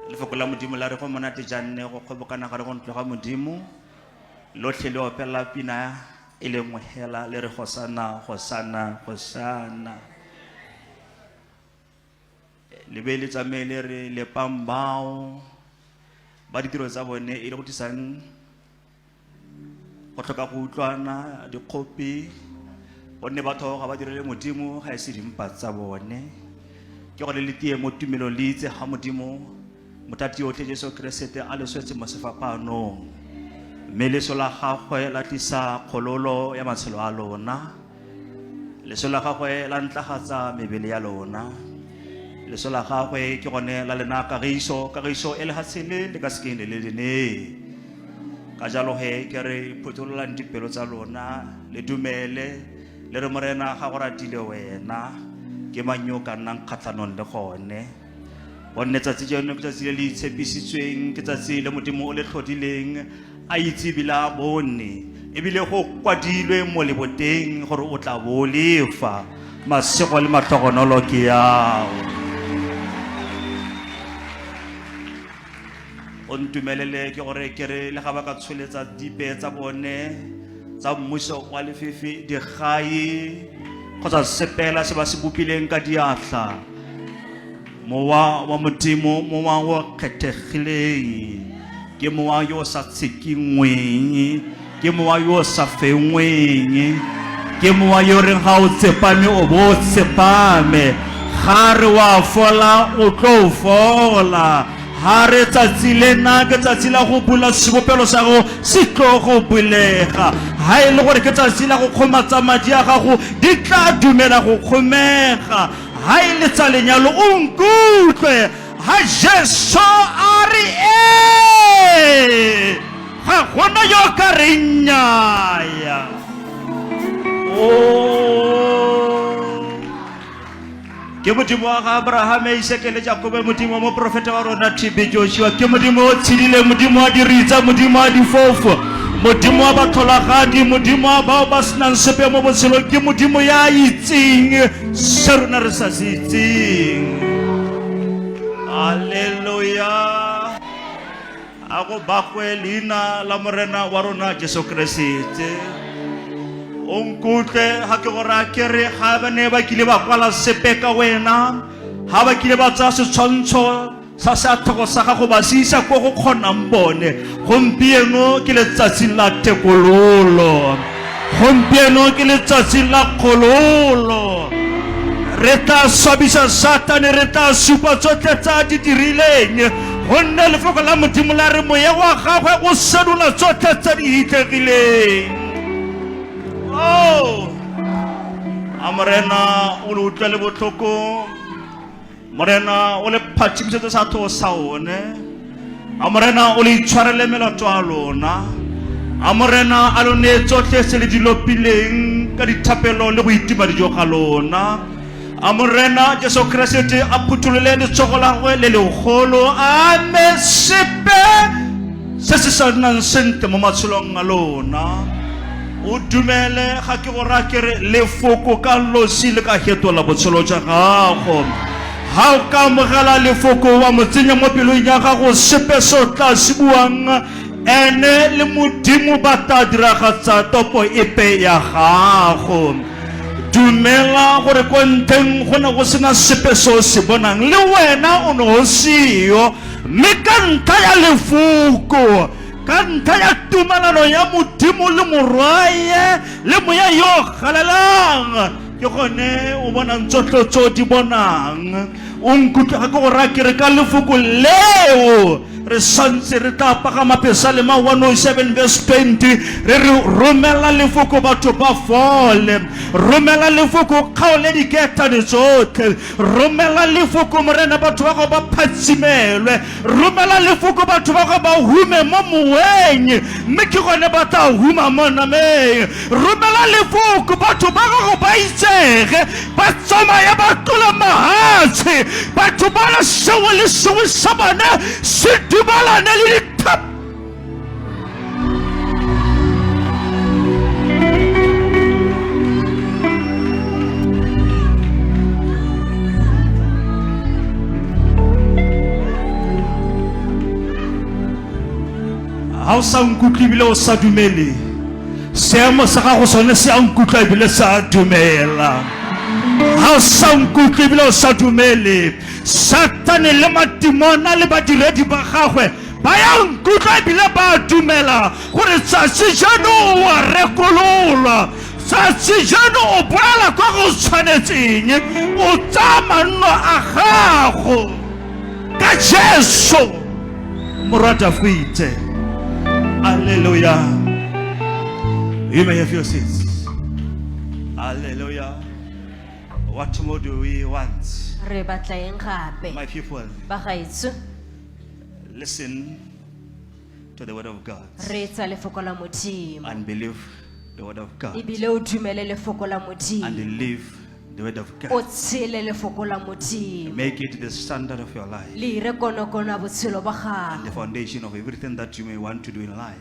lefoko la modimo la re go monate janne go kgobokana gare go ntlo ga modimo lotlhe le opela pina e le nngwe hela le re hosana hosana hosana le be le tsamele re le pambao ba ditiro tsa bone e le go tisang go tlhoka go utlwana dikgopi bonne batho ga ba direle modimo ga e se dimpa tsa bone ke go le tie mo tumelo le itse ha modimo motati o tle Jesu Kriste a le swetse mo sefapanong mme leso la gagwe la tlisa kgololo ya matshelo a lona leso la gagwe la ntlagatsa mebele ya lona leso la gagwe ke gone la lena kagiso e le hatsele le ka sekeng le dine ka jalo he ke re photolola dipelo tsa lona le dumele le re morena ga go ratile wena ke manyoka nang kgatlanong le gone bonne tsatsi jeno ke tsatsi le itshepisitsweng ke tsatsi le modimo o le tlhodileng a itse bila bone ebile go kwadilwe mo leboteng gore o tla bolefa masego le matlogonolo ke yao o ntumelele ke gore ke re le ga ba ka tsholetsa dipe tsa bone tsa mmuso wa lefefe digai kgotsa sepela se ba se bopileng ka diatla mowa wa modimo mowa wa kgethegileng ke mowa yo sa tsekingweng ke mowa yo sa fengweng ke mowa yo re ga o tsepame o bo tsepame ga re wa fola o tlo fola ha re tsatsi lena ke tsatsi la go bula sebopelo sa go se tlo go bulega ha e le gore ke tsatsi la go kgomatsa madi a gago di tla dumela go kgomega ha e le tsa lenyalo o nkutlwe ha Jesu a re ga gona yo ka re nnyaya ke modimo wa Abraham Isaac le Jacob modimo mo profeta wa rona TB Joshua ke modimo o tshidile modimo wa diritsa modimo wa difofo modimo wa batholagadi modimo wa bao ba senang sepe mo botshelong ke modimo ya itseng se rona re sa se itseng haleluya a go bakwe leina la morena wa rona Jesu Kriste onkutle ha ke gora ke re ga ba ne ba kile ba kwala sepe ka wena ha ba kile ba tsa setshwantsho sa sa thogo sa ga go ba sisa go go kgonang bone gompieno ke letsatsi la tekololo gompieno ke letsatsi la kgololo re tla swabisa satane re tla supa tsotlhe tsa di dirileng gonne lefoko la modimo la re moya wa gagwe o sedula tsotlhe tsa di hitlhegileng amorena o le utlwa le botlhoko morena o le phatšhimisetso sa thogo sa one amorena o le itshwarele melato a lona amorena a lone tsotlhe se le di lopileng ka dithapelo le go itima dijo ga lona amorena Jesu Kriste a phutholole letsogo la gagwe le legolo a me sepe se se sa nnang sentle mo matshelong a lona o dumele ga ke go ra ke re lefoko ka losi le ka hetola botshelo jwa gago ha o ka mogela lefoko wa motsenya mo pelong ya gago sepe se o tla se buang ene le modimo ba tla diragatsa topo epe ya gago dumela gore ko nteng go ne go sena sepe se o se bonang le wena o ne o seo mme ka ntlha ya lefoko ka ntlha ya tumelano ya modimo le morwae le moya yo galelang ke gone o bonang tsotlhe tso di bonang o nkutlwa ga ke go raya ke re ka lefoko leo re santse re tla pagama Psalm 107 verse 20 re romela lefoko batho ba fole romela lefoko kgaole diketane tsotlhe romela lefoko morena batho ba go ba phatsimelwe romela lefoko batho ba go ba hume mo moeng mme ke gone ba tla huma mo nameng romela lefoko batho ba go ba itsege ba tsamaya ba tlola mahatshe batho ba la sengwe le sengwe sa bana se dubalane le dithapo ha o sa nkutlwe ebile o sa dumele seemo sa gago sone se a nkutlwa ebile sa dumela ha o sa nkutlwe ebile o sa dumele Satane le matimona le badiredi ba gagwe ba ya nkutlwa ebile ba dumela gore tsatsi jano wa rekololwa tsatsi jano o boela kwa go tshwanetseng o tsa manno a gago ka Jesu morata fuite. Hallelujah. You may have your seats. Hallelujah. What more do we want? My people, listen to the word of God and believe the word of God and live the word of God. Make it the standard of your life and the foundation of everything that you may want to do in life.